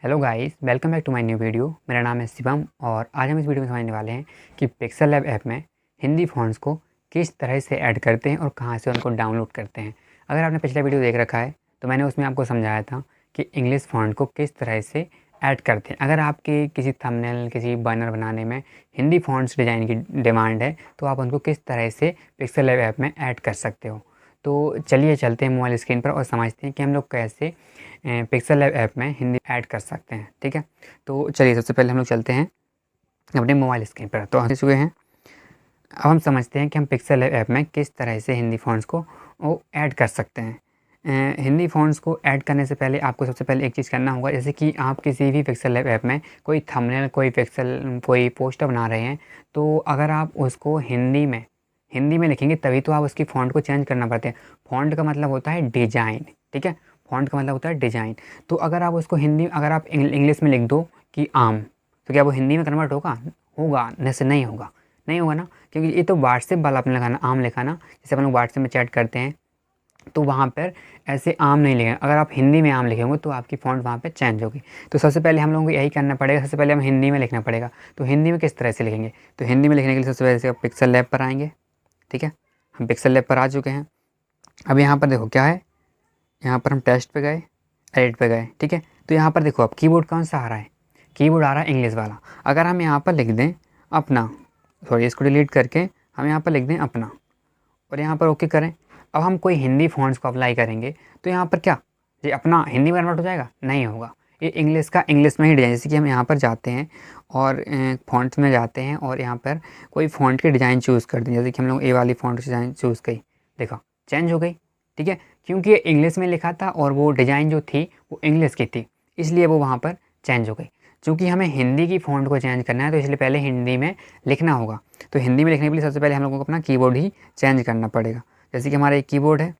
Hello guys, welcome back to my new video. मेरा नाम है शिवम और आज हम इस वीडियो में समझने वाले हैं कि पिक्सल लैब ऐप में हिंदी फ़ॉन्ट्स को किस तरह से ऐड करते हैं और कहां से उनको डाउनलोड करते हैं। अगर आपने पिछला वीडियो देख रखा है तो मैंने उसमें आपको समझाया था कि इंग्लिश फ़ॉन्ट को किस तरह से ऐड करते हैं। अगर आपके किसी थंबनेल किसी बैनर बनाने में हिंदी फ़ॉन्ट्स डिज़ाइन की डिमांड है तो आप उनको किस तरह से पिक्सल लैब ऐप में ऐड कर सकते हो। तो चलिए चलते हैं मोबाइल स्क्रीन पर और समझते हैं कि हम लोग कैसे पिक्सल लैब ऐप में हिंदी ऐड कर सकते हैं। ठीक है, तो चलिए सबसे पहले हम लोग चलते हैं अपने मोबाइल स्क्रीन पर। तो हम चुके हैं, अब हम समझते हैं कि हम पिक्सल लैब ऐप में किस तरह से हिंदी फ़ॉन्ट्स को ऐड कर सकते हैं। हिंदी फ़ॉन्ट्स को ऐड करने से पहले आपको सबसे पहले एक चीज़ करना होगा, जैसे कि आप किसी भी पिक्सल लैब ऐप में कोई थंबनेल कोई पोस्टर बना रहे हैं, तो अगर आप उसको हिंदी में लिखेंगे तभी तो आप उसकी फ़ॉन्ट को चेंज करना पड़ता है। फ़ॉन्ट का मतलब होता है डिज़ाइन, ठीक है, फ़ॉन्ट का मतलब होता है डिज़ाइन। तो अगर आप उसको अगर आप इंग्लिश में लिख दो कि आम, तो क्या वो हिंदी में कन्वर्ट होगा? होगा जैसे नहीं होगा, नहीं होगा ना, क्योंकि ये तो व्हाट्सएप वाला आपने लिखाना, आम लिखाना। जैसे अपन लोग व्हाट्सएप में चैट करते हैं तो वहाँ पर ऐसे आम नहीं लिखेंगे। अगर आप हिंदी में आम लिखेंगे तो आपकी फ़ॉन्ट वहाँ पे चेंज होगी। तो सबसे पहले हम लोगों को यही करना पड़ेगा, सबसे पहले हम हिंदी में लिखना पड़ेगा। तो हिंदी में किस तरह से लिखेंगे? तो हिंदी में लिखने के लिए सबसे पहले से पिक्सल लैब पर आएंगे। ठीक है, हम पिक्सल लैब पर आ चुके हैं। अब यहाँ पर देखो क्या है, यहाँ पर हम टेस्ट पे गए, एडिट पे गए। ठीक है, तो यहाँ पर देखो अब कीबोर्ड कौन सा आ रहा है? कीबोर्ड आ रहा है इंग्लिश वाला। अगर हम यहाँ पर लिख दें अपना, सॉरी इसको डिलीट करके हम यहाँ पर लिख दें अपना और यहाँ पर ओके करें। अब हम कोई हिंदी फ़ॉन्ट्स को अप्लाई करेंगे तो यहाँ पर क्या ये अपना हिंदी में कन्वर्ट हो जाएगा? नहीं होगा। ये इंग्लिश का इंग्लिश में ही डिज़ाइन, जैसे कि हम यहाँ पर जाते हैं और फ़ॉन्ट्स में जाते हैं और यहाँ पर कोई फ़ॉन्ट की डिज़ाइन चूज़ कर दें, जैसे कि हम लोग ए वाली फ़ॉन्ट डिज़ाइन चूज़ की, देखो चेंज हो गई। ठीक है, क्योंकि ये इंग्लिश में लिखा था और वो डिज़ाइन जो थी वो इंग्लिश की थी, इसलिए वो वहाँ पर चेंज हो गई। चूँकि हमें हिंदी की फ़ॉन्ट को चेंज करना है तो इसलिए पहले हिंदी में लिखना होगा। तो हिंदी में लिखने के लिए सबसे पहले हम लोगों को अपना कीबोर्ड ही चेंज करना पड़ेगा। जैसे कि हमारा एक कीबोर्ड है,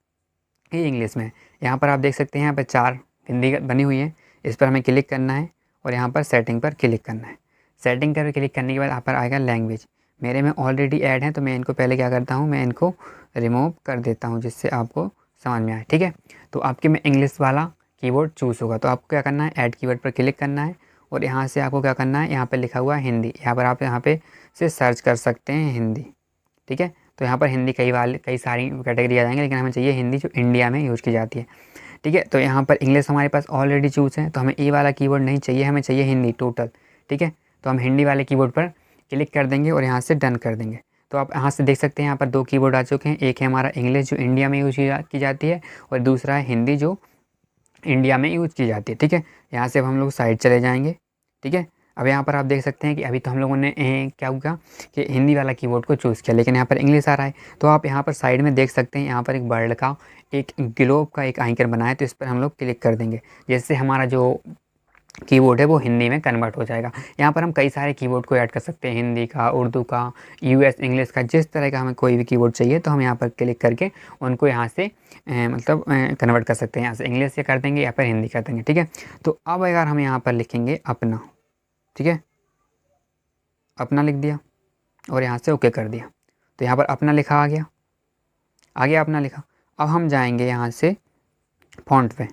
ये इंग्लिश में है। यहाँ पर आप देख सकते हैं यहाँ पर 4 हिंदी बनी हुई है, इस पर हमें क्लिक करना है और यहाँ पर सेटिंग पर क्लिक करना है। सेटिंग पर क्लिक करने के बाद यहाँ पर आएगा लैंग्वेज। मेरे में ऑलरेडी ऐड है तो मैं इनको पहले क्या करता हूँ, मैं इनको रिमूव कर देता हूँ जिससे आपको समझ में आए। ठीक है, तो आपके में इंग्लिश वाला कीबोर्ड चूज़ होगा, तो आपको क्या करना है, ऐड कीवर्ड पर क्लिक करना है और यहाँ से आपको क्या करना है, यहाँ पर लिखा हुआ है हिंदी, यहाँ पर आप यहाँ पे से सर्च कर सकते हैं हिंदी। ठीक है, तो यहाँ पर हिंदी कई सारी कैटेगरी आ जाएंगे, लेकिन हमें चाहिए हिंदी जो इंडिया में यूज़ की जाती है। ठीक है, तो यहाँ पर इंग्लिश हमारे पास ऑलरेडी चूज़ है तो हमें ए वाला कीवर्ड नहीं चाहिए, हमें चाहिए हिंदी टोटल। ठीक है, तो हम हिंदी वाले कीवर्ड पर क्लिक कर देंगे और यहाँ से डन कर देंगे। तो आप यहाँ से देख सकते हैं यहाँ पर 2 कीवर्ड आ चुके हैं, एक है हमारा इंग्लिश जो इंडिया में यूज़ की जाती है और दूसरा है हिंदी जो इंडिया में यूज़ की जाती है। ठीक है, यहाँ से अब हम लोग साइड चले जाएंगे। ठीक है, अब यहाँ पर आप देख सकते हैं कि अभी तो हम लोगों ने क्या हुआ कि हिंदी वाला कीबोर्ड को चूज़ किया, लेकिन यहाँ पर इंग्लिश आ रहा है। तो आप यहाँ पर साइड में देख सकते हैं, यहाँ पर एक बर्ड का एक ग्लोब का एक आइकन बना है, तो इस पर हम लोग क्लिक कर देंगे, जिससे हमारा जो कीबोर्ड है वो हिंदी में कन्वर्ट हो जाएगा। यहाँ पर हम कई सारे कीबोर्ड को ऐड कर सकते हैं, हिंदी का, उर्दू का, यूएस इंग्लिश का, जिस तरह का हमें कोई भी कीबोर्ड चाहिए तो हम यहाँ पर क्लिक करके उनको यहाँ से मतलब कन्वर्ट कर सकते हैं। यहाँ से इंग्लिश से कर देंगे या फिर हिंदी कर देंगे। ठीक है, तो अब अगर हम यहाँ पर लिखेंगे अपना, ठीक है, अपना लिख दिया और यहाँ से ओके कर दिया, तो यहाँ पर अपना लिखा आ गया अपना लिखा। अब हम जाएंगे यहाँ से फ़ॉन्ट पे,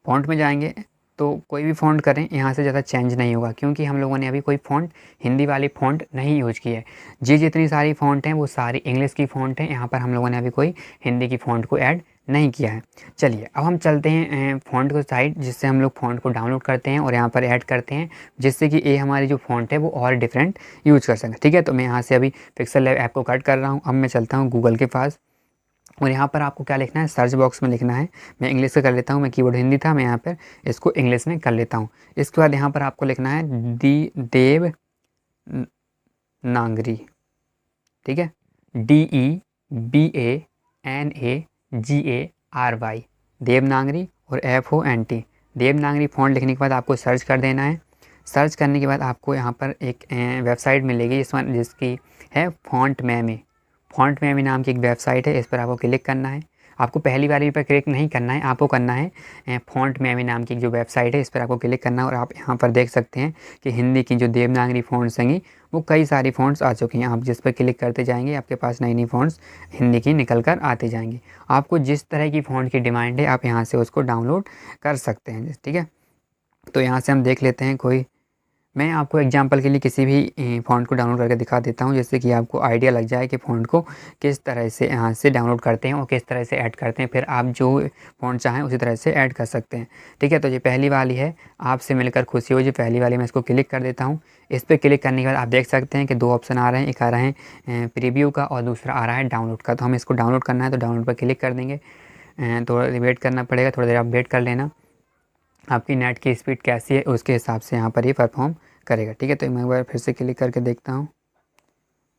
फ़ॉन्ट में जाएंगे तो कोई भी फ़ॉन्ट करें यहाँ से ज़्यादा चेंज नहीं होगा, क्योंकि हम लोगों ने अभी कोई फ़ॉन्ट हिंदी वाली फ़ॉन्ट नहीं यूज़ की है। जितनी सारी फ़ॉन्ट हैं वो सारी इंग्लिश की फ़ॉन्ट हैं, यहाँ पर हम लोगों ने अभी कोई हिंदी की फ़ॉन्ट को ऐड नहीं किया है। चलिए अब हम चलते हैं फ़ॉन्ट को साइड, जिससे हम लोग फ़ॉन्ट को डाउनलोड करते हैं और यहाँ पर ऐड करते हैं, जिससे कि ये हमारी जो फ़ॉन्ट है वो और डिफरेंट यूज़ कर सकें। ठीक है, तो मैं यहाँ से अभी पिक्सल लैब ऐप को कट कर रहा हूँ। अब मैं चलता हूँ गूगल के पास और यहाँ पर आपको क्या लिखना है, सर्च बॉक्स में लिखना है। मैं इंग्लिश से कर लेता हूँ, मैं कीबोर्ड हिंदी था, मैं यहाँ पर इसको इंग्लिश में कर लेता हूँ। इसके बाद यहाँ पर आपको लिखना है देव नागरी। ठीक है, DEBANAGARY, देवनागरी और FONT, देवनागरी फ़ॉन्ट लिखने के बाद आपको सर्च कर देना है। सर्च करने के बाद आपको यहाँ पर एक वेबसाइट मिलेगी जिसकी है फ़ॉन्ट मैमी नाम की एक वेबसाइट है, इस पर आपको क्लिक करना है। आपको पहली बार पर क्लिक नहीं करना है, आपको करना है फ़ॉन्ट मैमी नाम की जो वेबसाइट है, इस पर आपको क्लिक करना है। और आप यहाँ पर देख सकते हैं कि हिंदी की जो देवनागरी फ़ॉन्ट्स हैं वो कई सारी फ़ॉन्ट्स आ चुकी हैं। आप जिस पर क्लिक करते जाएंगे आपके पास नई नई फ़ॉन्ट्स हिंदी की निकल कर आती जाएंगी। आपको जिस तरह की फ़ॉन्ट की डिमांड है आप यहाँ से उसको डाउनलोड कर सकते हैं। ठीक है, तो यहाँ से हम देख लेते हैं कोई, मैं आपको एग्जांपल के लिए किसी भी फ़ॉन्ट को डाउनलोड करके दिखा देता हूँ, जिससे कि आपको आइडिया लग जाए कि फ़ॉन्ट को किस तरह से यहाँ से डाउनलोड करते हैं और किस तरह से ऐड करते हैं। फिर आप जो फ़ॉन्ट चाहें उसी तरह से ऐड कर सकते हैं। ठीक है, तो ये पहली वाली है, आपसे मिलकर खुशी हुई। जो पहली वाली मैं इसको क्लिक कर देता हूँ। इस पर क्लिक करने के बाद आप देख सकते हैं कि 2 ऑप्शन आ रहे हैं, एक आ रहा है प्रीव्यू का और दूसरा आ रहा है डाउनलोड का। तो हमें इसको डाउनलोड करना है तो डाउनलोड पर क्लिक कर देंगे। थोड़ा वेट करना पड़ेगा, थोड़ी देर आप वेट कर लेना। आपकी नेट की स्पीड कैसी है उसके हिसाब से यहाँ पर ये परफॉर्म करेगा। ठीक है, तो मैं एक बार फिर से क्लिक करके देखता हूँ।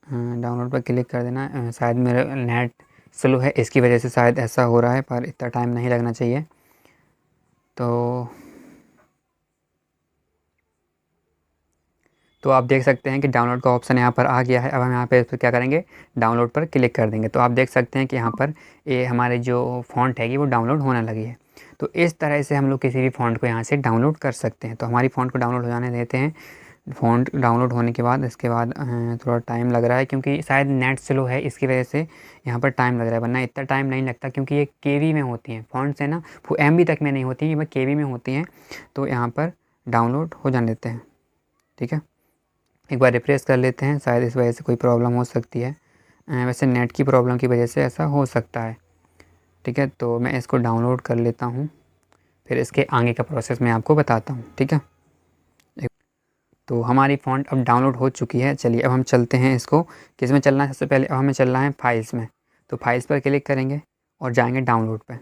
डाउनलोड पर क्लिक कर देना। शायद मेरा नेट स्लो है, इसकी वजह से शायद ऐसा हो रहा है, पर इतना टाइम नहीं लगना चाहिए। तो आप देख सकते हैं कि डाउनलोड का ऑप्शन यहाँ पर आ गया है। अब हम यहाँ पे इस पर क्या करेंगे, डाउनलोड पर क्लिक कर देंगे। तो आप देख सकते हैं कि यहाँ पर ये हमारे जो फ़ॉन्ट है वो डाउनलोड होने लगी है। तो इस तरह से हम लोग किसी भी फ़ॉन्ट को यहाँ से डाउनलोड कर सकते हैं। तो हमारी फ़ॉन्ट को डाउनलोड हो जाने देते हैं। फ़ॉन्ट डाउनलोड होने के बाद इसके बाद थोड़ा टाइम लग रहा है, क्योंकि शायद नेट स्लो है, इसकी वजह से यहाँ पर टाइम लग रहा है, वरना इतना टाइम नहीं लगता, क्योंकि ये केवी में होती हैं फ़ॉन्ट्स है ना, वो एमबी तक में नहीं होती हैं, ये केवी में होती हैं। तो यहाँ पर डाउनलोड हो जाने देते हैं। ठीक है, एक बार रिफ्रेश कर लेते हैं, शायद इस वजह से कोई प्रॉब्लम हो सकती है। वैसे नेट की प्रॉब्लम की वजह से ऐसा हो सकता है। ठीक है, तो मैं इसको डाउनलोड कर लेता हूँ, फिर इसके आगे का प्रोसेस मैं आपको बताता हूँ। ठीक है, तो हमारी फ़ॉन्ट अब डाउनलोड हो चुकी है। चलिए अब हम चलते हैं, इसको किस में चलना है सबसे पहले, अब हमें चलना है फाइल्स में। तो फाइल्स पर क्लिक करेंगे और जाएंगे डाउनलोड पर।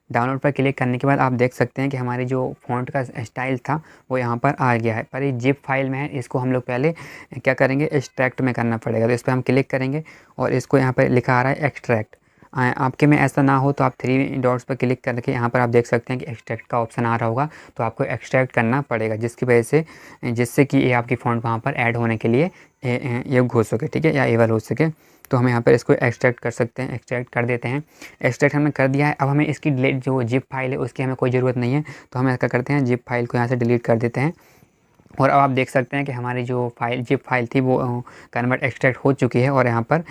डाउनलोड पर क्लिक करने के बाद आप देख सकते हैं कि हमारी जो फ़ॉन्ट का स्टाइल था वो यहाँ पर आ गया है, पर ये जिप फाइल में है। इसको हम लोग पहले क्या करेंगे, एक्सट्रैक्ट में करना पड़ेगा। तो इस पर हम क्लिक करेंगे और इसको यहाँ पर लिखा आ रहा है एक्सट्रैक्ट। आपके में ऐसा ना हो तो आप 3 डॉट्स पर क्लिक करके यहाँ पर आप देख सकते हैं कि एक्सट्रैक्ट का ऑप्शन आ रहा होगा, तो आपको एक्सट्रैक्ट करना पड़ेगा, जिसकी वजह से जिससे कि ये आपकी फ़ॉन्ट वहाँ पर ऐड होने के लिए ये हो सके। ठीक है, या एबल हो सके। तो हम यहाँ पर इसको एक्सट्रैक्ट कर सकते हैं, एक्सट्रैक्ट कर देते हैं। एक्सट्रैक्ट हमने कर दिया है। अब हमें इसकी जो जिप फाइल है उसकी हमें कोई ज़रूरत नहीं है, तो हम क्या करते हैं, जिप फाइल को यहाँ से डिलीट कर देते हैं। और अब आप देख सकते हैं कि हमारी जो फाइल जिप फाइल थी वो कन्वर्ट एक्सट्रैक्ट हो चुकी है और यहाँ पर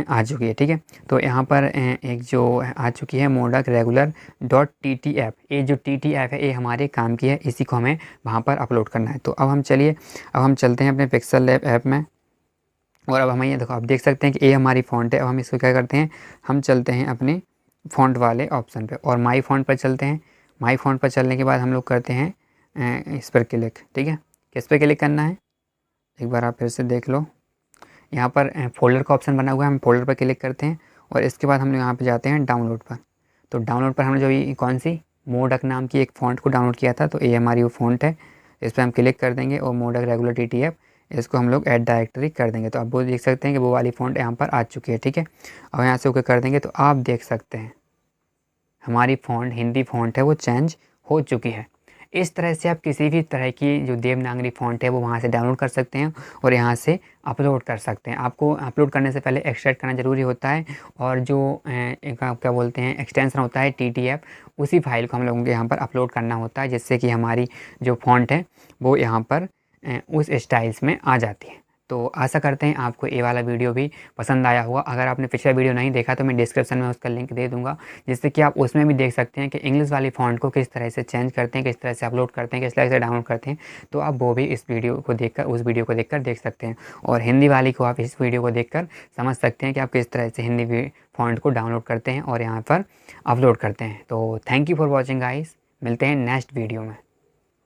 आ चुकी है। ठीक है, तो यहाँ पर एक जो आ चुकी है मोडक रेगुलर .ttf। ये जो ttf है ये हमारे काम की है, इसी को हमें वहाँ पर अपलोड करना है। तो अब हम चलते हैं अपने पिक्सल लैब ऐप में। और अब हमें ये देखो, आप देख सकते हैं कि ये हमारी फ़ॉन्ट है। अब हम इसको क्या करते हैं, हम चलते हैं अपने फ़ॉन्ट वाले ऑप्शन पे और माई फ़ॉन्ट पर चलते हैं। माई फ़ॉन्ट पर चलने के बाद हम लोग करते हैं इस पर क्लिक। ठीक है, किस पे क्लिक करना है, एक बार आप फिर से देख लो। यहाँ पर फ़ोल्डर का ऑप्शन बना हुआ है, हम फ़ोल्डर पर क्लिक करते हैं और इसके बाद हम लोग यहाँ पर जाते हैं डाउनलोड पर। तो डाउनलोड पर हमने जो ये कौन सी मोडक नाम की एक फ़ॉन्ट को डाउनलोड किया था, तो ये हमारी वो फ़ॉन्ट है। इस पर हम क्लिक कर देंगे और मोडक रेगुलर TTF इसको हम लोग ऐड डायरेक्टरी कर देंगे। तो आप वो देख सकते हैं कि वो वाली फ़ॉन्ट यहाँ पर आ चुकी है। ठीक है, अब यहाँ से ओके कर देंगे तो आप देख सकते हैं हमारी फ़ॉन्ट हिंदी फ़ॉन्ट है वो चेंज हो चुकी है। इस तरह से आप किसी भी तरह की जो देवनागरी फ़ॉन्ट है वो वहाँ से डाउनलोड कर सकते हैं और यहाँ से अपलोड कर सकते हैं। आपको अपलोड करने से पहले एक्सट्रैक्ट करना ज़रूरी होता है, और जो क्या बोलते हैं एक्सटेंशन होता है TTF, उसी फाइल को हम लोगों के यहाँ पर अपलोड करना होता है, जिससे कि हमारी जो फ़ॉन्ट है वो यहाँ पर उस स्टाइल्स में आ जाती है। तो आशा करते हैं आपको ये वाला वीडियो भी पसंद आया होगा। अगर आपने पिछला वीडियो नहीं देखा तो मैं डिस्क्रिप्शन में उसका लिंक दे दूँगा, जिससे कि आप उसमें भी देख सकते हैं कि इंग्लिश वाली फ़ॉन्ट को किस तरह से चेंज करते हैं, किस तरह से अपलोड करते हैं, किस तरह से डाउनलोड करते हैं। तो आप वो भी इस वीडियो को देखकर उस वीडियो को देखकर देख सकते हैं, और हिंदी वाली को आप इस वीडियो को देखकर समझ सकते हैं कि आप किस तरह से हिंदी फ़ॉन्ट को डाउनलोड करते हैं और यहाँ पर अपलोड करते हैं। तो thank you for watching guys, मिलते हैं नेक्स्ट वीडियो में।